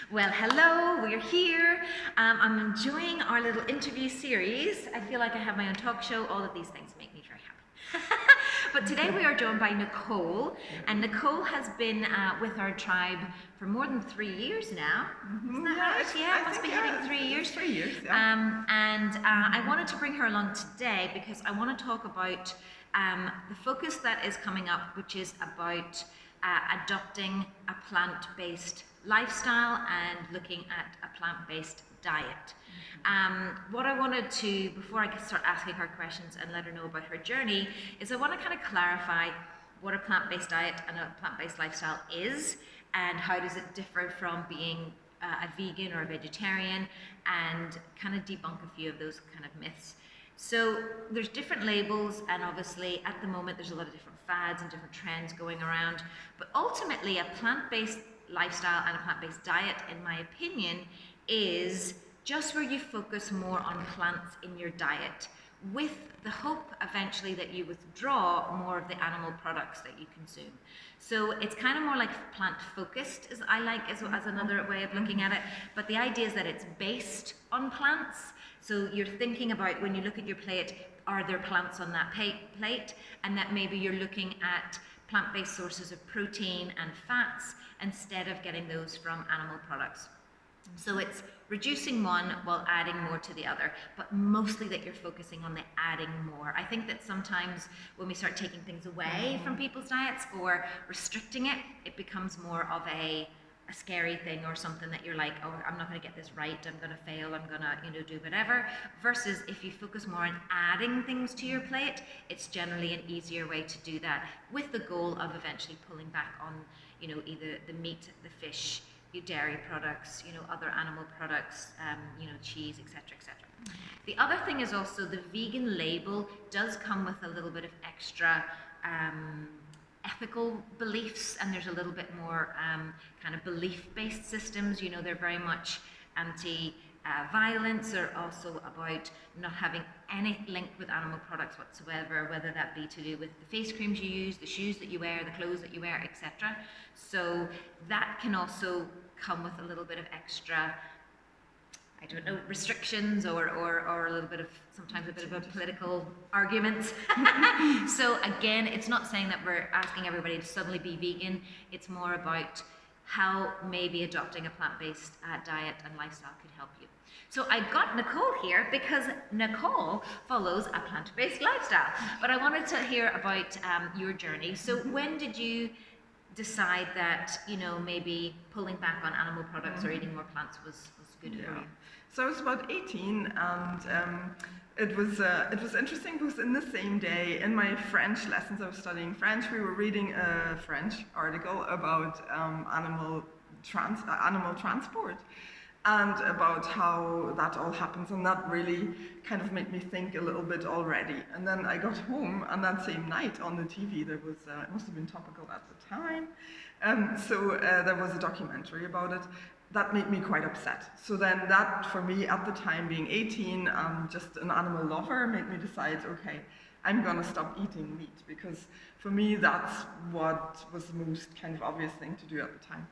Well, hello, we're here. I'm enjoying our little interview series. I feel like I have my own talk show. All of these things make me very happy. But today we are joined by Nicole, and Nicole has been with our tribe for more than 3 years now. Isn't that right? Yeah, it must be hitting 3 years. 3 years, yeah. I wanted to bring her along today because I want to talk about the focus that is coming up, which is about adopting a plant-based lifestyle and looking at a plant-based diet. What I wanted to, before I start asking her questions and let her know about her journey, is I want to kind of clarify what a plant-based diet and a plant-based lifestyle is, and how does it differ from being a vegan or a vegetarian, and kind of debunk a few of those kind of myths. So there's different labels, and obviously at the moment there's a lot of different fads and different trends going around, but ultimately a plant-based lifestyle and a plant-based diet, in my opinion, is just where you focus more on plants in your diet, with the hope eventually that you withdraw more of the animal products that you consume. So it's kind of more like plant focused, as I like, as another way of looking at it, but the idea is that it's based on plants. So you're thinking about, when you look at your plate, are there plants on that plate, and that maybe you're looking at plant-based sources of protein and fats instead of getting those from animal products. So it's reducing one while adding more to the other, but mostly that you're focusing on the adding more. I think that sometimes when we start taking things away from people's diets or restricting it, it becomes more of a scary thing, or something that you're like, oh, I'm not going to get this right, I'm going to fail, I'm going to, do whatever. Versus if you focus more on adding things to your plate, it's generally an easier way to do that, with the goal of eventually pulling back on, either the meat, the fish, your dairy products, other animal products, cheese, etc., etc. The other thing is also the vegan label does come with a little bit of extra ethical beliefs, and there's a little bit more kind of belief-based systems. They're very much anti-violence. They're also about not having any link with animal products whatsoever, whether that be to do with the face creams you use, the shoes that you wear, the clothes that you wear, etc. So that can also come with a little bit of extra, I don't know, restrictions, or a little bit of, sometimes a bit of a political argument. So again, it's not saying that we're asking everybody to suddenly be vegan. It's more about how maybe adopting a plant-based diet and lifestyle could help you. So I got Nicole here because Nicole follows a plant-based lifestyle. But I wanted to hear about your journey. So when did you decide that, maybe pulling back on animal products or eating more plants was good for you? So I was about 18, and it was interesting because in the same day, in my French lessons, I was studying French, we were reading a French article about animal transport, and about how that all happens, and that really kind of made me think a little bit already. And then I got home, and that same night on the TV there was, it must have been topical at the time, so there was a documentary about it. That made me quite upset. So then that, for me, at the time, being 18, just an animal lover, made me decide, okay, I'm gonna stop eating meat, because for me that's what was the most kind of obvious thing to do at the time.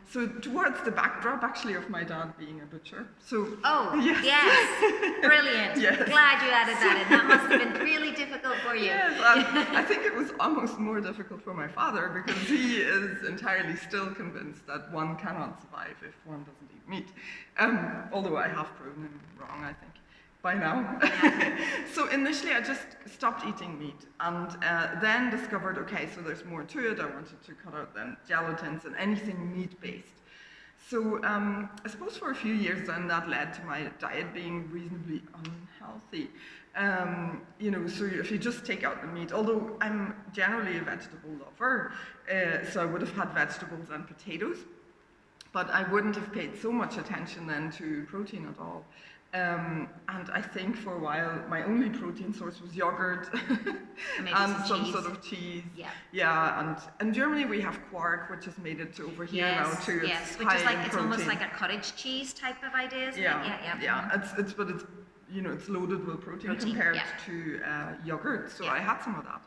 So towards the backdrop, actually, of my dad being a butcher. So yes. Brilliant. Yes. Glad you added that in. That must have been really difficult for you. Yes, I think it was almost more difficult for my father, because he is entirely still convinced that one cannot survive if one doesn't eat meat. Although I have proven him wrong, I think, by now. So initially I just stopped eating meat, and then discovered, okay, so there's more to it. I wanted to cut out then gelatins and anything meat-based. So I suppose for a few years then that led to my diet being reasonably unhealthy. So if you just take out the meat, although I'm generally a vegetable lover, so I would have had vegetables and potatoes, but I wouldn't have paid so much attention then to protein at all. And I think for a while my only protein source was yogurt and some sort of cheese. Yeah, and in Germany we have quark, which has made it over here now too. Yes, which is like, it's almost like a cottage cheese type of idea, isn't it? Yeah. It's loaded with protein compared to yogurt, so I had some of that.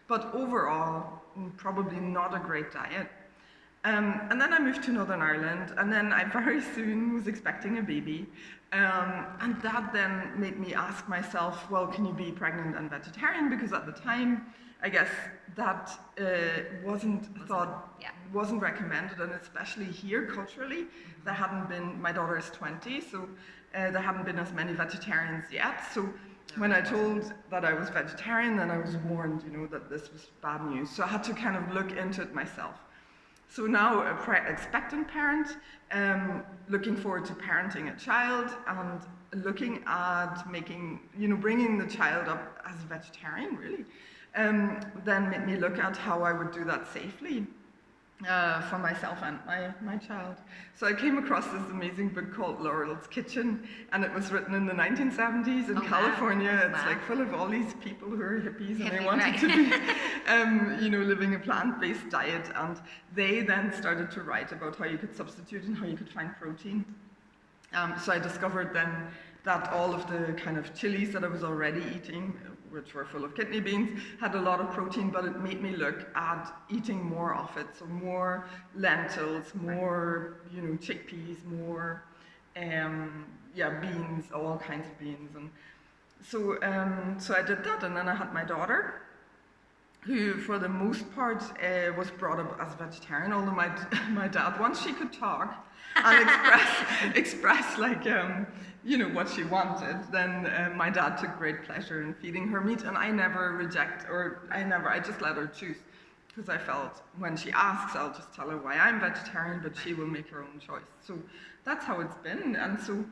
But overall, probably not a great diet. And then I moved to Northern Ireland, and then I very soon was expecting a baby. And that then made me ask myself, well, can you be pregnant and vegetarian? Because at the time, I guess that wasn't recommended, and especially here culturally, there hadn't been, my daughter is 20, so there hadn't been as many vegetarians yet. So when I told that I was vegetarian, then I was warned, that this was bad news. So I had to kind of look into it myself. So now, expectant parent, looking forward to parenting a child and looking at bringing the child up as a vegetarian, really, then made me look at how I would do that safely for myself and my child. So I came across this amazing book called Laurel's Kitchen, and it was written in the 1970s in California. Wow. It's like full of all these people who are hippies, and they wanted to be, living a plant-based diet. And they then started to write about how you could substitute and how you could find protein. So I discovered then that all of the kind of chilies that I was already eating, which were full of kidney beans, had a lot of protein, but it made me look at eating more of it. So more lentils, more, chickpeas, more, beans, all kinds of beans. And so, so I did that, and then I had my daughter, who for the most part was brought up as a vegetarian, although my dad, once she could talk and express like, what she wanted, then my dad took great pleasure in feeding her meat, and I just let her choose, because I felt when she asks, I'll just tell her why I'm vegetarian, but she will make her own choice. So that's how it's been, and so,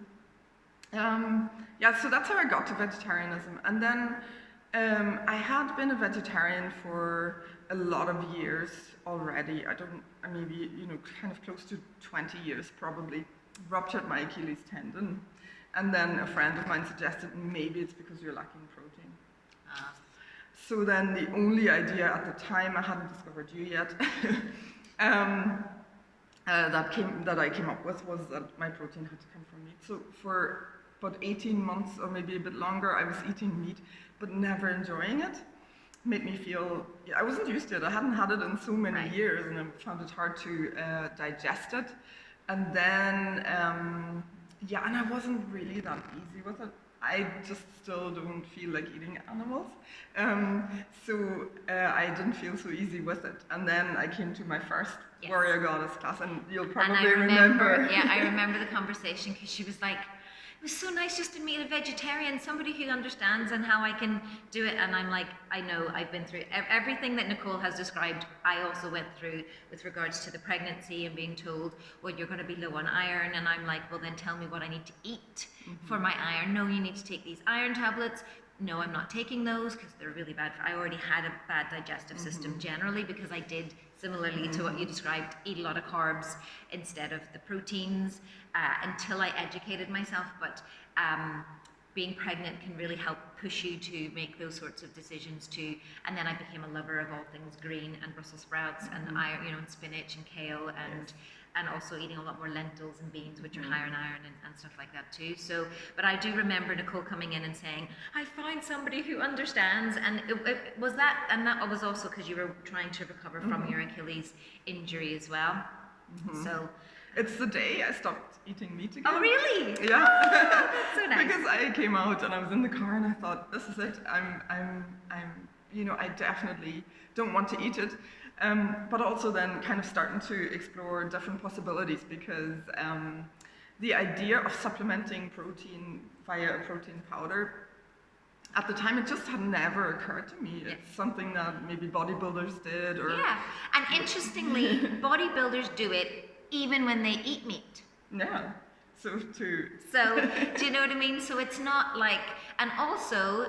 so that's how I got to vegetarianism. And then I had been a vegetarian for a lot of years already. Maybe, kind of close to 20 years probably. Ruptured my Achilles tendon. And then a friend of mine suggested maybe it's because you're lacking protein. So then the only idea at the time, I hadn't discovered you yet, that I came up with was that my protein had to come from meat. So for about 18 months or maybe a bit longer, I was eating meat, but never enjoying it. Made me feel, I wasn't used to it. I hadn't had it in so many years, and I found it hard to digest it. And then, and I wasn't really that easy with it. I just still don't feel like eating animals. So I didn't feel so easy with it. And then I came to my first Warrior Goddess class, and you'll probably remember. Yeah, I remember the conversation, because she was like, it was so nice just to meet a vegetarian, somebody who understands and how I can do it. And I'm like, I know, I've been through everything that Nicole has described. I also went through with regards to the pregnancy and being told, well, you're going to be low on iron. And I'm like, well, then tell me what I need to eat for my iron. No, you need to take these iron tablets. No, I'm not taking those because they're really bad. I already had a bad digestive system generally, because I did, similarly to what you described, eat a lot of carbs instead of the proteins until I educated myself. But being pregnant can really help push you to make those sorts of decisions too. And then I became a lover of all things green and Brussels sprouts and iron, and spinach and kale and also eating a lot more lentils and beans, which are higher in iron and stuff like that too. So, but I do remember Nicole coming in and saying, I found somebody who understands. And it was that, and that was also because you were trying to recover from your Achilles injury as well. So it's the day I stopped eating meat again. Oh, really? Yeah. Oh, that's so nice. Because I came out and I was in the car and I thought, this is it. I definitely don't want to eat it. But also then kind of starting to explore different possibilities, because the idea of supplementing protein via a protein powder, at the time it just had never occurred to me. It's something that maybe bodybuilders did, or and interestingly, bodybuilders do it even when they eat meat. Yeah. So do you know what I mean? So it's not like, and also,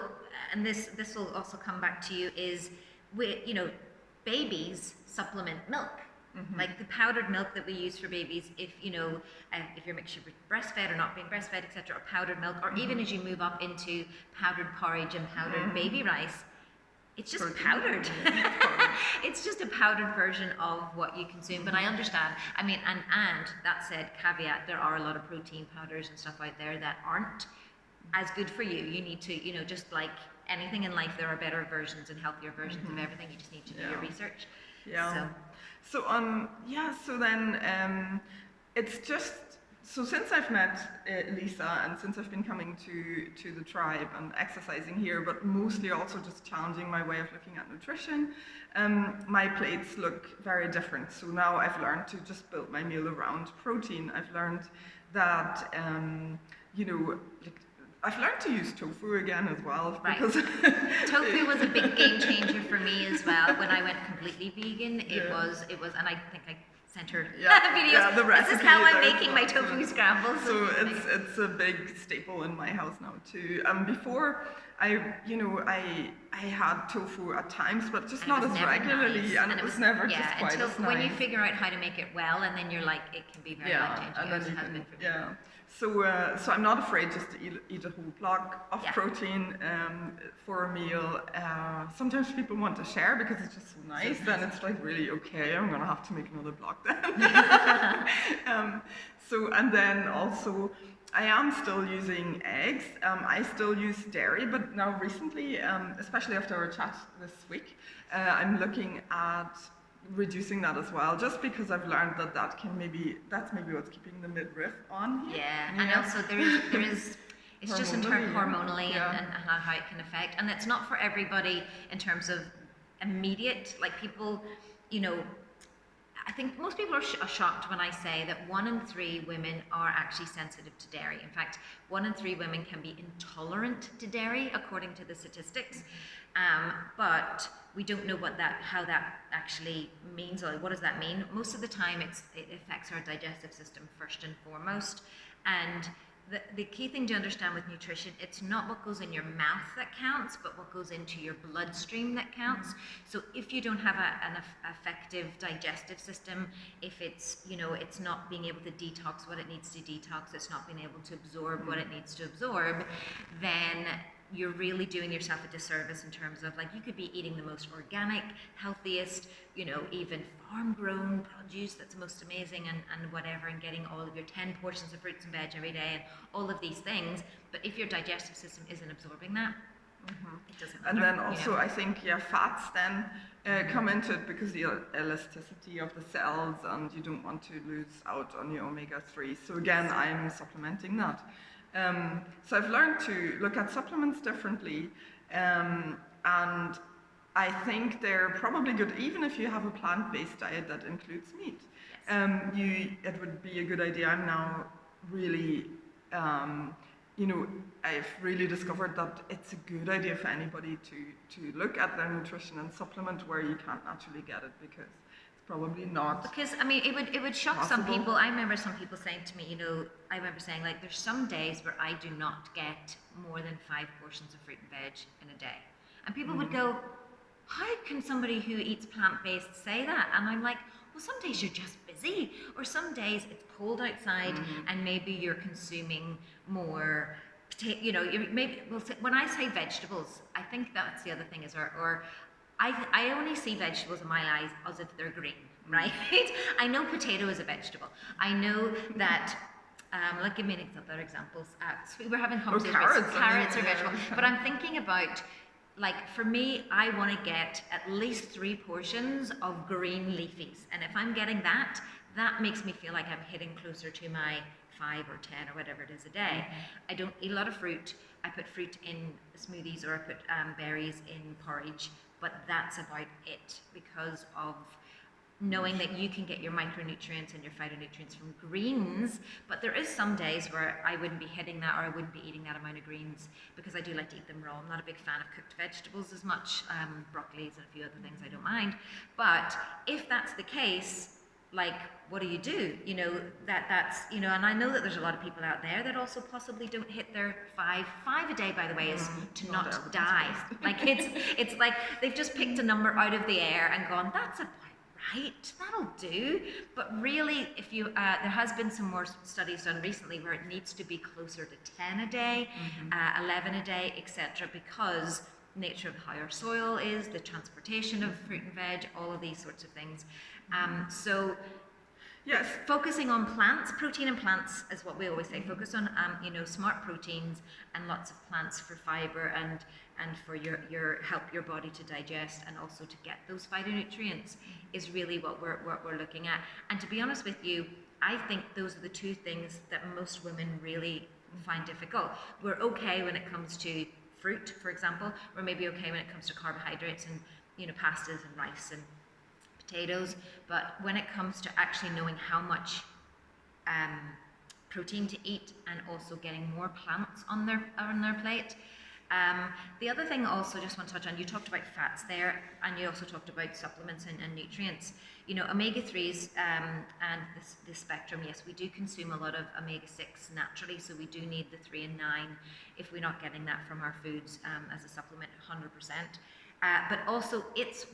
and this will also come back to you, is babies supplement milk. Like the powdered milk that we use for babies, if you're mixed with breastfed or not being breastfed, etc., or powdered milk, or even as you move up into powdered porridge and powdered baby rice, it's just powdered. It's just a powdered version of what you consume. But I understand. I mean, and that said, caveat, there are a lot of protein powders and stuff out there that aren't as good for you. You need to, just like anything in life, there are better versions and healthier versions of everything. You just need to do your research. Yeah. So so then it's just, so since I've met Lisa and since I've been coming to the tribe and exercising here, but mostly also just challenging my way of looking at nutrition, my plates look very different. So now I've learned to just build my meal around protein. I've learned that, I've learned to use tofu again as well. Right. Because tofu was a big game changer for me as well. When I went completely vegan, it was, and I think I sent her videos. Yeah, the this is how I'm recipe making my tofu scrambles. So it's a big staple in my house now too. Before I had tofu at times, but just not as regularly, nice. and it was never just quite until as nice. when you figure out how to make it well, and then you're like, it can be very life-changing. And then so I'm not afraid just to eat a whole block of protein for a meal. Sometimes people want to share because it's just so nice. Then it's like, really, okay, I'm gonna have to make another block then. And then also, I am still using eggs. I still use dairy, but now recently, especially after our chat this week, I'm looking at reducing that as well, just because I've learned that that's maybe what's keeping the midriff on. And also there is it's just in terms hormonally and how it can affect, and it's not for everybody in terms of immediate, like people, I think most people are shocked when I say that 1 in 3 women are actually sensitive to dairy. In fact, 1 in 3 women can be intolerant to dairy, according to the statistics. But we don't know how that actually means, or what does that mean. Most of the time, it affects our digestive system first and foremost. And the key thing to understand with nutrition, it's not what goes in your mouth that counts, but what goes into your bloodstream that counts. So if you don't have an effective digestive system, if it's, it's not being able to detox what it needs to detox, it's not being able to absorb what it needs to absorb, then you're really doing yourself a disservice in terms of, like, you could be eating the most organic, healthiest, even farm-grown produce that's most amazing and whatever, and getting all of your 10 portions of fruits and veg every day and all of these things, but if your digestive system isn't absorbing that, it doesn't matter. And then also, I think, fats then come into it because the elasticity of the cells, and you don't want to lose out on your omega-3. So again, I'm supplementing that. So I've learned to look at supplements differently, and I think they're probably good even if you have a plant-based diet that includes meat. It would be a good idea. I'm now really, I've really discovered that it's a good idea for anybody to look at their nutrition and supplement where you can't naturally get it, because probably not. Because it would shock some people. I remember some people saying to me, I remember saying, like, there's some days where I do not get more than 5 portions of fruit and veg in a day, and people would go, how can somebody who eats plant-based say that? And I'm like, well, some days you're just busy, or some days it's cold outside and maybe you're consuming more potato, when I say vegetables, I think that's the other thing is, I only see vegetables in my eyes as if they're green, right? I know potato is a vegetable. I know that, give me other examples. So we were having conversations. Carrots are vegetable. But I'm thinking about, like, for me, I want to get at least 3 portions of green leafies. And if I'm getting that makes me feel like I'm hitting closer to my 5 or 10 or whatever it is a day. I don't eat a lot of fruit. I put fruit in smoothies, or I put berries in porridge. But that's about it, because of knowing that you can get your micronutrients and your phytonutrients from greens. But there is some days where I wouldn't be hitting that, or I wouldn't be eating that amount of greens, because I do like to eat them raw. I'm not a big fan of cooked vegetables as much, broccolis and a few other things I don't mind. But if that's the case, like, what do? That's, and I know that there's a lot of people out there that also possibly don't hit their 5 a day, by the way, is to not die. Like, it's like they've just picked a number out of the air and gone, that's about right, that'll do. But really, if you, there has been some more studies done recently where it needs to be closer to 10 a day, 11 a day, etc., because nature of how our soil is, the transportation of fruit and veg, all of these sorts of things. So Yes. Focusing on plants, protein and plants is what we always say. Focus on smart proteins and lots of plants for fiber and for your help your body to digest and also to get those phytonutrients is really what we're looking at. And to be honest with you, I think those are the two things that most women really find difficult. We're okay when it comes to fruit, for example. We're maybe okay when it comes to carbohydrates and pastas and rice and potatoes, but when it comes to actually knowing how much protein to eat and also getting more plants on their plate. The other thing I also just want to touch on, you talked about fats there, and you also talked about supplements and nutrients. Omega-3s and the spectrum, yes, we do consume a lot of omega-6 naturally, so we do need the 3 and 9 if we're not getting that from our foods as a supplement 100%. But also it's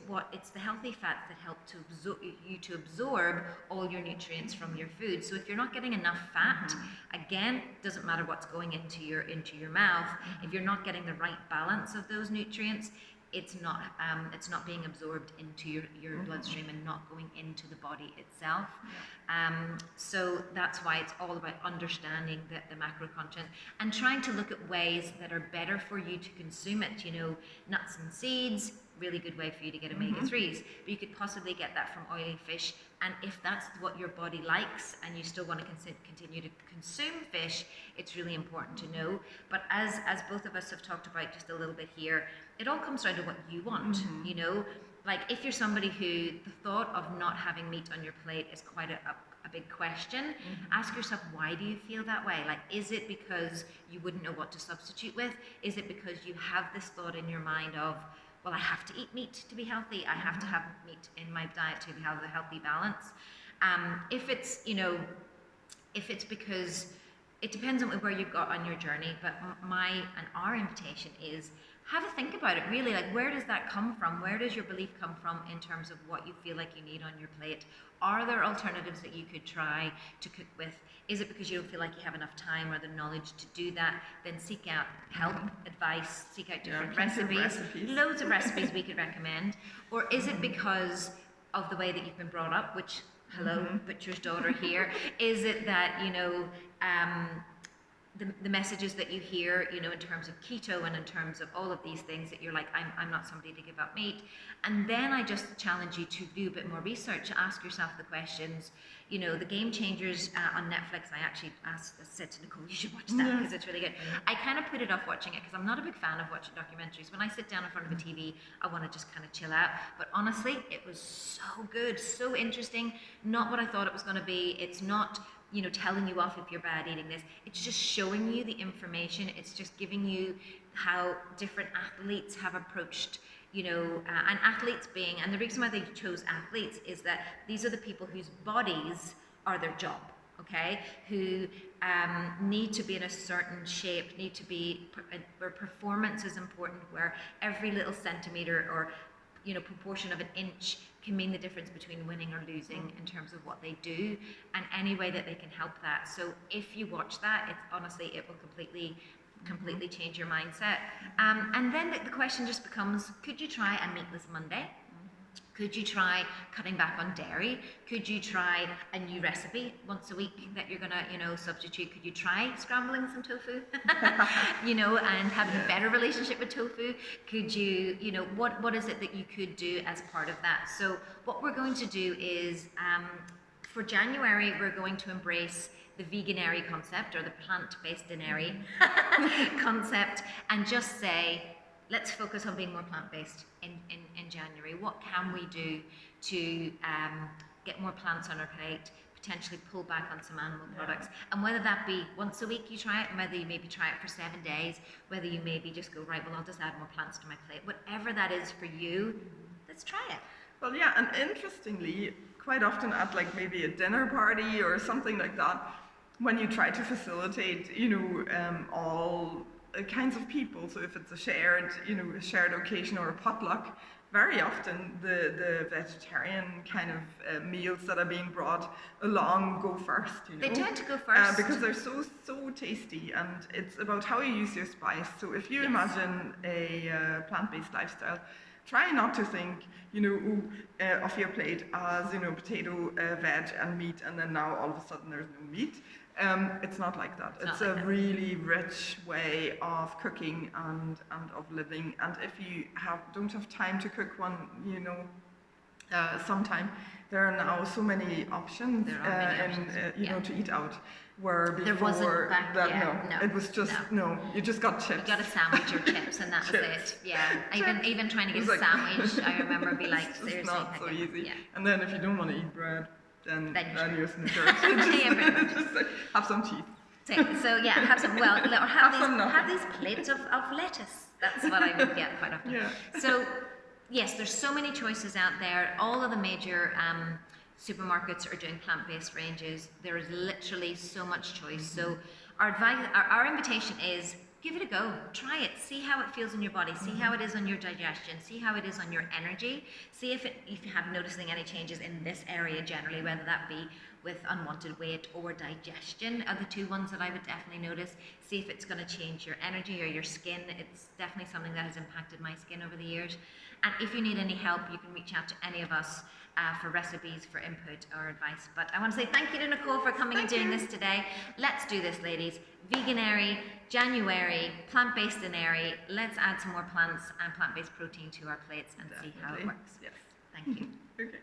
the healthy fats that help to absorb all your nutrients from your food. So if you're not getting enough fat, again, doesn't matter what's going into your mouth, if you're not getting the right balance of those nutrients, it's not being absorbed into your bloodstream and not going into the body itself. So that's why it's all about understanding the macro content and trying to look at ways that are better for you to consume it. Nuts and seeds, really good way for you to get omega-3s, but you could possibly get that from oily fish. And if that's what your body likes and you still want to continue to consume fish, it's really important to know. But as both of us have talked about just a little bit here, it all comes down to what you want. Like if you're somebody who the thought of not having meat on your plate is quite a big question, ask yourself, why do you feel that way? Like, is it because you wouldn't know what to substitute with? Is it because you have this thought in your mind of, well, I have to eat meat to be healthy. I have to have meat in my diet to have a healthy balance. If it's because, it depends on where you've got on your journey, but our invitation is, have a think about it, really. Like, where does that come from? Where does your belief come from in terms of what you feel like you need on your plate? Are there alternatives that you could try to cook with? Is it because you don't feel like you have enough time or the knowledge to do that? Then seek out help, advice, seek out different recipes. Loads of recipes we could recommend. Or is it because of the way that you've been brought up, which, hello, butcher's daughter here, is it that, the messages that you hear, in terms of keto and in terms of all of these things, that you're like, I'm not somebody to give up meat. And then I just challenge you to do a bit more research, ask yourself the questions. The Game Changers on Netflix, I actually said to Nicole, you should watch that because it's really good. I kind of put it off watching it because I'm not a big fan of watching documentaries. When I sit down in front of a TV, I want to just kind of chill out. But honestly, it was so good, so interesting. Not what I thought it was going to be. It's not telling you off if you're bad eating this. It's just showing you the information. It's just giving you how different athletes have approached, and athletes and the reason why they chose athletes is that these are the people whose bodies are their job, okay? Who need to be in a certain shape, need to be, where performance is important, where every little centimeter or proportion of an inch can mean the difference between winning or losing in terms of what they do, and any way that they can help that. So if you watch that, it will completely change your mindset. And then the question just becomes, could you try a meatless Monday? Could you try cutting back on dairy? Could you try a new recipe once a week that you're gonna, substitute? Could you try scrambling some tofu, and having a better relationship with tofu? Could you, what is it that you could do as part of that? So what we're going to do is, for January, we're going to embrace the veganary concept, or the plant-based dinary concept, and just say, let's focus on being more plant-based in January. What can we do to get more plants on our plate, potentially pull back on some animal products? And whether that be once a week you try it, and whether you maybe try it for 7 days, whether you maybe just go, right, well, I'll just add more plants to my plate. Whatever that is for you, let's try it. Well, yeah, and interestingly, quite often at like maybe a dinner party or something like that, when you try to facilitate, all kinds of people, so if it's a shared occasion or a potluck, very often the vegetarian kind of meals that are being brought along go first. They tend to go first because they're so tasty, and it's about how you use your spice. So if you imagine a plant-based lifestyle, try not to think, of your plate as, potato, veg, and meat, and then now all of a sudden there's no meat. It's not like that. It's a really rich way of cooking and of living. And if you don't have time to cook one, sometime, there are now so many options to eat out. Where before there wasn't back, it was just you just got chips. You got a sandwich or chips, and that was it. Yeah, even trying to get a sandwich, I remember be like, seriously, it's not so easy. Yeah. And then if you don't want to eat bread, then you're Snickers. Just like, have some cheese. So yeah, have some. Well, or have these plates of lettuce. That's what I would get quite often. Yeah. So yes, there's so many choices out there. All of the major supermarkets are doing plant-based ranges. There is literally so much choice. So our advice, our invitation is, give it a go. Try it. See how it feels in your body. See how it is on your digestion. See how it is on your energy. See if you have noticing any changes in this area generally, whether that be with unwanted weight or digestion are the two ones that I would definitely notice. See if it's going to change your energy or your skin. It's definitely something that has impacted my skin over the years. And if you need any help, you can reach out to any of us for recipes, for input or advice. But I want to say thank you to Nicole for coming and doing this today. Let's do this, ladies. Veganary, January, plant-based in airy. Let's add some more plants and plant-based protein to our plates and see how it works. Yes. Thank you. Okay.